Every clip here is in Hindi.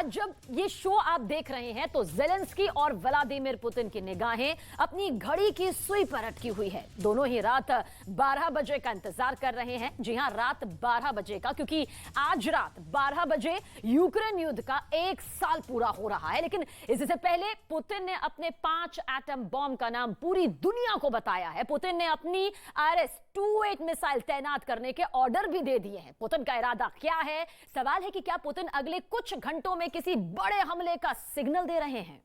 आज जब ये शो आप देख रहे हैं तो ज़ेलेंस्की और व्लादिमीर पुतिन की निगाहें अपनी घड़ी की सुई पर अटकी हुई है। दोनों ही रात 12 बजे का इंतजार कर रहे हैं। जी हां, रात 12 बजे का, क्योंकि आज रात 12 बजे यूक्रेन युद्ध का 1 साल पूरा हो रहा है। लेकिन इससे पहले पुतिन ने अपने 5 एटम बॉम्ब का नाम पूरी दुनिया को बताया है। पुतिन ने अपनी IRS-28 मिसाइल तैनात करने के ऑर्डर भी दे दिए हैं। पुतिन का इरादा क्या है? सवाल है कि क्या पुतिन अगले कुछ घंटों में किसी बड़े हमले का सिग्नल दे रहे हैं?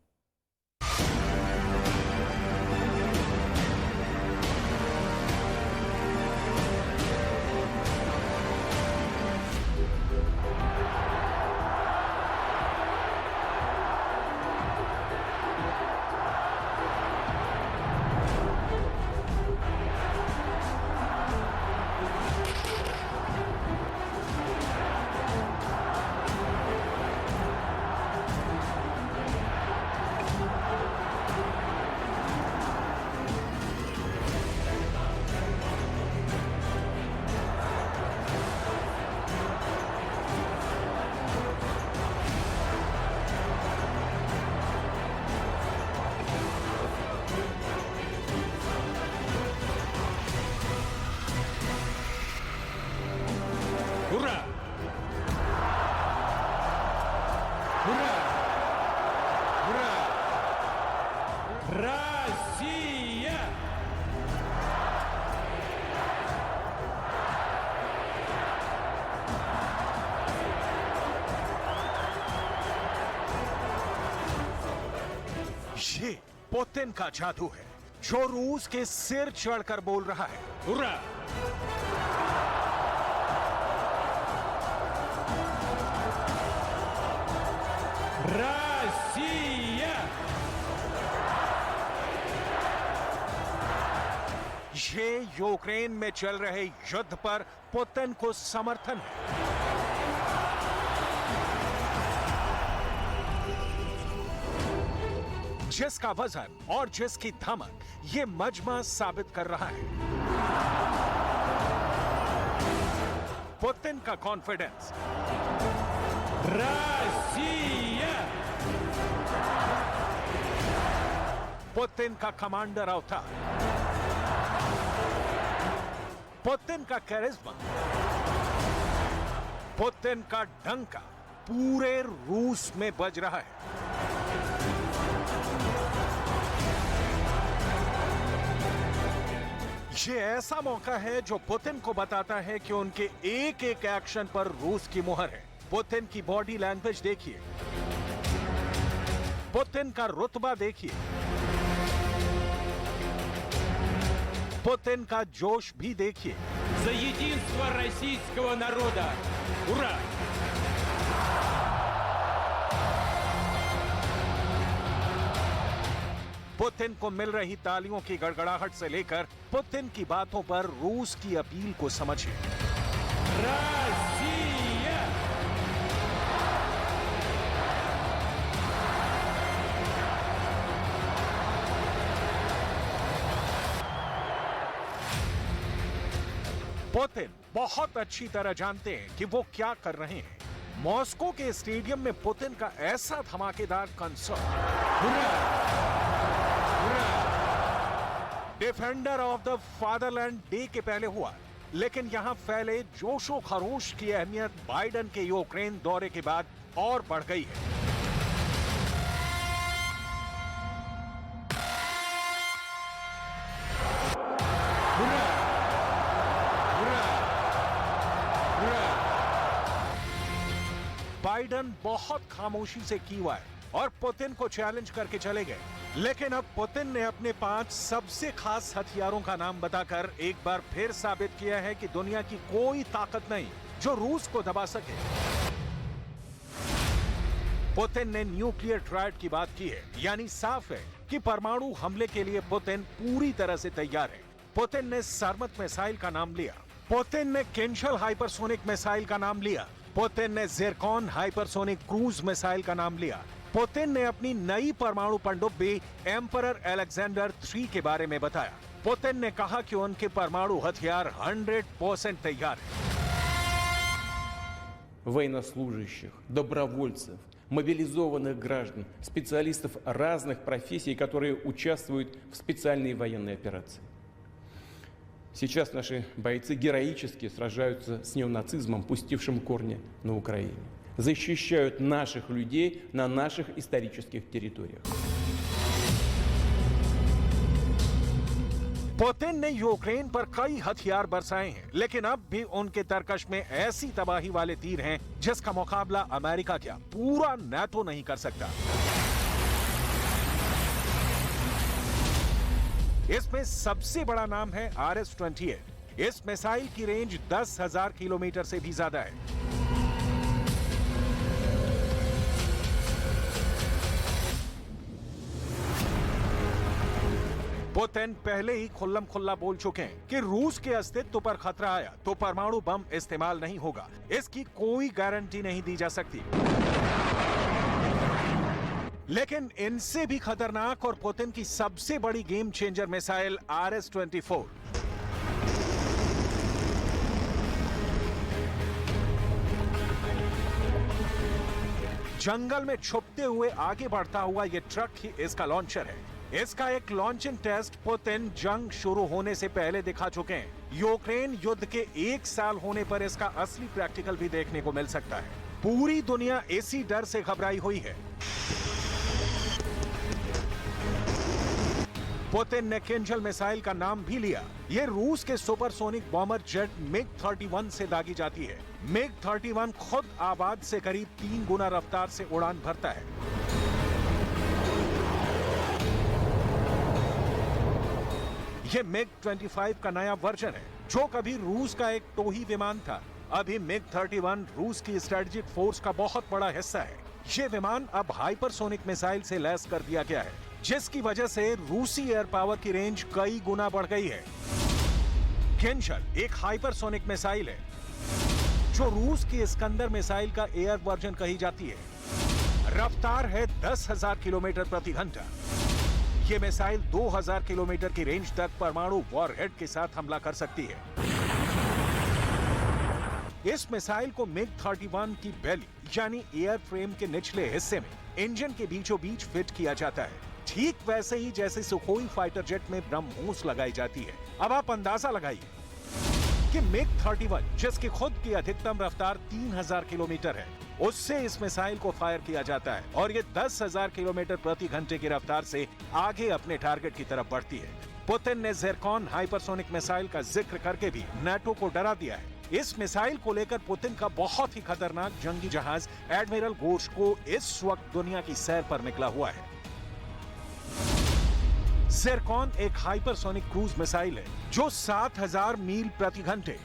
Ура! Ура! Ура! Россия! ये पुतिन का जादू है जो रूस के सिर चढ़कर बोल रहा है। Ура! Россия! ये यूक्रेन में चल रहे युद्ध पर पुतिन को समर्थन है। जिसका वजन और जिसकी धमक ये मजमा साबित कर रहा है। पुतिन का कॉन्फिडेंस, Россия! पुतिन का कमांडर अवतार, पुतिन का कैरिज्मा, पुतिन का डंका पूरे रूस में बज रहा है। ये ऐसा मौका है जो पुतिन को बताता है कि उनके एक एक एक्शन पर रूस की मुहर है। पुतिन की बॉडी लैंग्वेज देखिए, पुतिन का रुतबा देखिए, पुतिन का जोश भी देखिए। За единство российского народа! Ура! पुतिन को मिल रही तालियों की गड़गड़ाहट से लेकर पुतिन की बातों पर रूस की अपील को समझिए। Россия! पुतिन बहुत अच्छी तरह जानते हैं कि वो क्या कर रहे हैं। मॉस्को के स्टेडियम में पुतिन का ऐसा धमाकेदार concert defender of the fatherland day के पहले हुआ, लेकिन यहां फैले जोशो खरोश की अहमियत बाइडेन के यूक्रेन दौरे के बाद और बढ़ गई है। Ура! Ура! Ура! बाइडेन बहुत खामोशी से की हुआ है और पुतिन को चैलेंज करके चले गए, लेकिन अब पुतिन ने अपने 5 सबसे खास हथियारों का नाम बताकर एक बार फिर साबित किया है कि दुनिया की कोई ताकत नहीं जो रूस को दबा सके। पुतिन ने न्यूक्लियर ट्रायड की बात की है, यानी साफ है कि परमाणु हमले के लिए पुतिन पूरी तरह से तैयार है। पुतिन ने सरमत मिसाइल का नाम लिया, पुतिन ने किंशल हाइपरसोनिक मिसाइल का नाम लिया, पुतिन ने जिरकॉन हाइपरसोनिक क्रूज मिसाइल का नाम लिया। पुतिन ने अपनी नई परमाणु पनडुब्बी एम्परर अलेक्जेंडर 3 के बारे में बताया। पुतिन ने कहा कि उनके परमाणु हथियार 100% तैयार हैं। военнослужащих, добровольцев, мобилизованных граждан, специалистов разных профессий, которые участвуют в специальной военной операции. Сейчас наши бойцы героически сражаются с неонацизмом, пустившим корни на Украине. Защищают наших людей на наших исторических территориях. पुतिन ने यूक्रेन पर कई हथियार बरसाए हैं, लेकिन अब भी उनके तरकश में ऐसी तबाही वाले तीर हैं जिसका मुकाबला अमेरिका क्या पूरा नाटो नहीं कर सकता। इसमें सबसे बड़ा नाम है RS-28। इस मिसाइल की रेंज 10,000 किलोमीटर से भी ज्यादा है। पुतिन पहले ही खुल्लम खुल्ला बोल चुके हैं कि रूस के अस्तित्व पर खतरा आया तो परमाणु बम इस्तेमाल नहीं होगा। इसकी कोई गारंटी नहीं दी जा सकती। लेकिन इनसे भी खतरनाक और पुतिन की सबसे बड़ी गेम चेंजर मिसाइल RS-24। जंगल में छुपते हुए आगे बढ़ता हुआ यह ट्रक ही इसका लॉन्चर है। इसका एक लॉन्चिंग टेस्ट पुतिन जंग शुरू होने से पहले दिखा चुके हैं। यूक्रेन युद्ध के 1 साल होने पर इसका असली प्रैक्टिकल भी देखने को मिल सकता है। पूरी दुनिया इसी डर से घबराई हुई है। पुतिन ने किंजल मिसाइल का नाम भी लिया। ये रूस के सुपरसोनिक बॉम्बर जेट MiG-31 से दागी जाती है। MiG-31 खुद आबाद से करीब 3 गुना रफ्तार से उड़ान भरता है। ये MiG-25 का नया वर्जन है जो कभी रूस का एक टोही विमान था। अभी MiG-31 रूस की स्ट्रेटेजिक फोर्स का बहुत बड़ा हिस्सा है। ये विमान अब हाइपरसोनिक मिसाइल से लैस कर दिया गया है, जिसकी वजह से रूसी एयर पावर की रेंज कई गुना बढ़ गई है। किंजल एक हाइपरसोनिक मिसाइल है जो रूस की इस्कंदर मिसाइल का एयर वर्जन कही जाती है। रफ्तार है 10,000 किलोमीटर प्रति घंटा। ये मिसाइल 2000 किलोमीटर की रेंज तक परमाणु वॉरहेड के साथ हमला कर सकती है। इस मिसाइल को MiG-31 की बेली यानी एयर फ्रेम के निचले हिस्से में इंजन के बीचों बीच फिट किया जाता है, ठीक वैसे ही जैसे सुखोई फाइटर जेट में ब्रह्मोस लगाई जाती है। अब आप अंदाजा लगाइए कि MiG-31 जिसकी खुद की अधिकतम रफ्तार 3000 किलोमीटर है, उससे इस मिसाइल को फायर किया जाता है और ये 10,000 किलोमीटर प्रति घंटे की रफ्तार से आगे अपने टारगेट की तरफ बढ़ती है। पुतिन ने ज़िरकॉन हाइपरसोनिक मिसाइल का जिक्र करके भी नाटो को डरा दिया है। इस मिसाइल को लेकर पुतिन का बहुत ही खतरनाक जंगी जहाज एडमिरल गोर्शको इस वक्त दुनिया की सैर पर निकला हुआ है। ज़िरकॉन एक हाइपरसोनिक क्रूज मिसाइल है जो 7,000 मील प्रति घंटे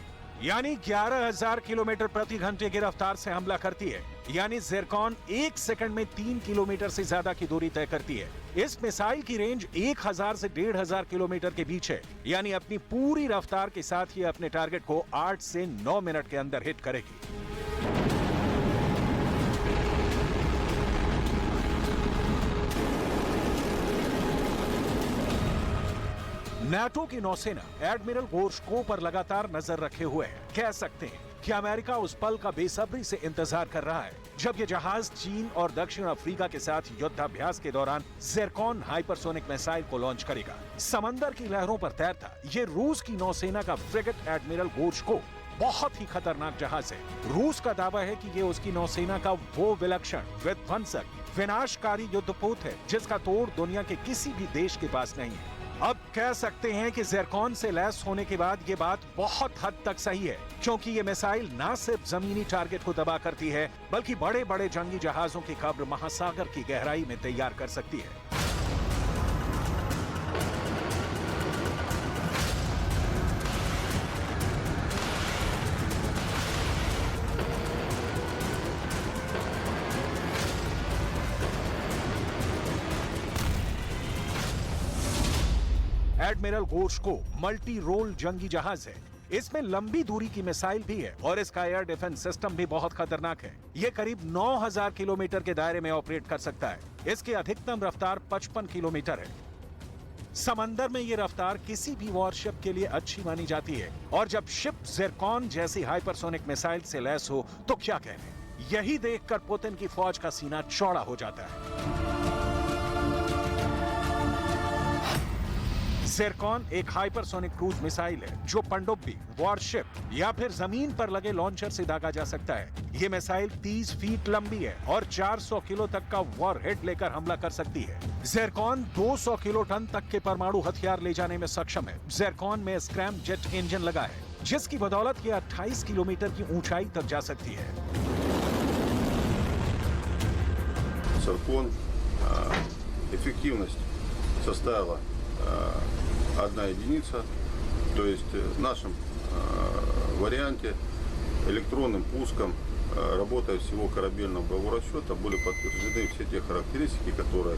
यानी 11,000 किलोमीटर प्रति घंटे की रफ्तार से हमला करती है। यानी ज़िरकॉन 1 सेकंड में 3 किलोमीटर से ज्यादा की दूरी तय करती है। इस मिसाइल की रेंज 1000 से 1500 किलोमीटर के बीच है। यानी अपनी पूरी रफ्तार के साथ ये अपने टारगेट को 8 से 9 मिनट के अंदर हिट करेगी। नाटो की नौसेना एडमिरल गोर्शको पर लगातार नजर रखे हुए है। कह सकते हैं कि अमेरिका उस पल का बेसब्री से इंतजार कर रहा है जब ये जहाज चीन और दक्षिण अफ्रीका के साथ युद्धाभ्यास के दौरान ज़िरकॉन हाइपरसोनिक मिसाइल को लॉन्च करेगा। समंदर की लहरों पर तैरता ये रूस की नौसेना का फ्रिगेट एडमिरल गोर्शको बहुत ही खतरनाक जहाज है। रूस का दावा है कि ये उसकी नौसेना का वो विलक्षण, विध्वंसक, विनाशकारी युद्धपोत है जिसका तोड़ दुनिया के किसी भी देश के पास नहीं है। अब कह सकते हैं कि ज़िरकॉन से लैस होने के बाद ये बात बहुत हद तक सही है, क्योंकि ये मिसाइल न सिर्फ जमीनी टारगेट को तबाह करती है बल्कि बड़े बड़े जंगी जहाजों की कब्र महासागर की गहराई में तैयार कर सकती है। एडमिरल गोर्शको मल्टी रोल जंगी जहाज है। इसमें लंबी दूरी की मिसाइल भी है और इसका एयर डिफेंस सिस्टम भी बहुत खतरनाक है। ये करीब 9000 किलोमीटर के दायरे में ऑपरेट कर सकता है। इसकी अधिकतम रफ्तार 55 किलोमीटर है। समंदर में ये रफ्तार किसी भी वॉरशिप के लिए अच्छी मानी जाती है और जब शिप ज़िरकॉन जैसी हाइपरसोनिक मिसाइल से लैस हो तो क्या कहने। यही देखकर पुतिन की फौज का सीना चौड़ा हो जाता है। ज़िरकॉन एक हाइपरसोनिक क्रूज मिसाइल है जो पनडुब्बी, वॉरशिप या फिर जमीन पर लगे लॉन्चर से दागा जा सकता है। ये मिसाइल 30 फीट लंबी है और 400 किलो तक का वॉरहेड लेकर हमला कर सकती है। ज़िरकॉन 200 किलो टन तक के परमाणु हथियार ले जाने में सक्षम है। ज़िरकॉन में स्क्रैम जेट इंजन लगा है जिसकी बदौलत ये 28 किलोमीटर की ऊंचाई तक जा सकती है। Циркон эффективность составила 1 единица, то есть в нашем варианте электронным пуском, работая всего корабельного боевого расчета, были подтверждены все те характеристики, которые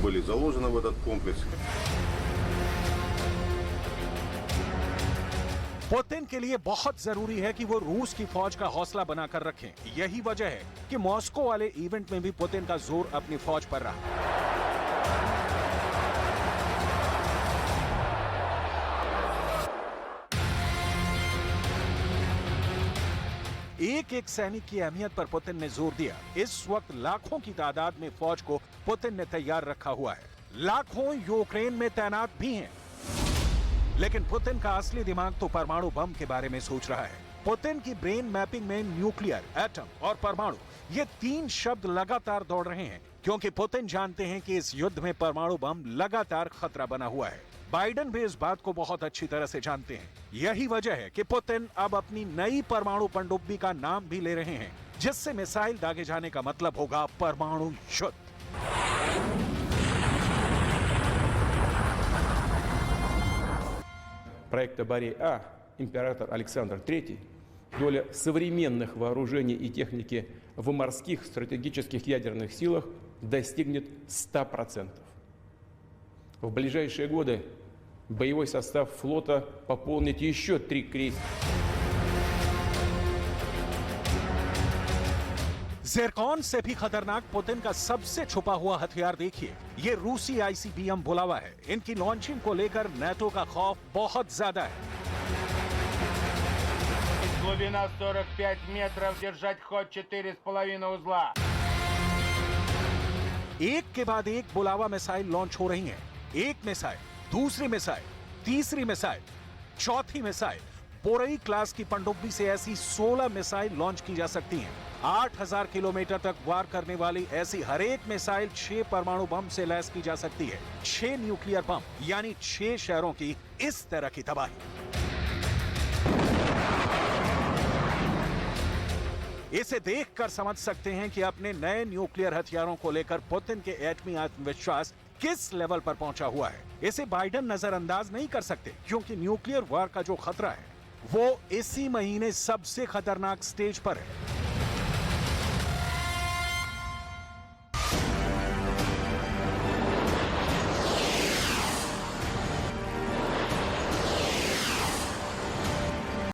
были заложены в этот комплекс. पुतिन के लिए बहुत जरूरी है कि वो रूस की फौज का हौसला बनाकर रखें। यही वजह है कि मॉस्को वाले इवेंट में भी पुतिन का जोर अपनी फौज पर रहा। एक एक सैनिक की अहमियत पर पुतिन ने जोर दिया। इस वक्त लाखों की तादाद में फौज को पुतिन ने तैयार रखा हुआ है। लाखों यूक्रेन में तैनात भी हैं। लेकिन पुतिन का असली दिमाग तो परमाणु बम के बारे में सोच रहा है। पुतिन की ब्रेन मैपिंग में न्यूक्लियर, एटम और परमाणु ये 3 शब्द लगातार दौड़ रहे हैं क्योंकि पुतिन जानते हैं कि इस युद्ध में परमाणु बम लगातार खतरा बना हुआ है। बाइडेन भी इस बात को बहुत अच्छी तरह से जानते हैं। यही वजह है कि पुतिन अब अपनी नई परमाणु पनडुब्बी का नाम भी ले रहे हैं जिससे मिसाइल दागे जाने का मतलब होगा परमाणु युद्ध। Проекта Борей-А император Александр III доля современных вооружений и техники в морских стратегических ядерных силах достигнет 100%. В ближайшие годы боевой состав флота пополнит еще 3 крейсера. ज़िरकॉन से भी खतरनाक पुतिन का सबसे छुपा हुआ हथियार देखिए। ये रूसी ICBM बुलावा है। इनकी लॉन्चिंग को लेकर नाटो का खौफ बहुत ज्यादा है। Глубина 45 метров, держать ход 4,5 узла. एक के बाद एक बुलावा मिसाइल लॉन्च हो रही हैं। एक मिसाइल, दूसरी मिसाइल, तीसरी मिसाइल, चौथी मिसाइल। बोरई क्लास की पनडुब्बी से ऐसी 16 मिसाइल लॉन्च की जा सकती हैं। 8000 किलोमीटर तक वार करने वाली ऐसी हर एक मिसाइल 6 परमाणु बम से लैस की जा सकती है। 6 न्यूक्लियर बम यानी 6 शहरों की इस तरह की तबाही। इसे देखकर समझ सकते हैं कि अपने नए न्यूक्लियर हथियारों को लेकर पुतिन के एटमी आत्मविश्वास किस लेवल पर पहुंचा हुआ है। इसे बाइडेन नजरअंदाज नहीं कर सकते क्योंकि न्यूक्लियर वार का जो खतरा है वो इसी महीने सबसे खतरनाक स्टेज पर है।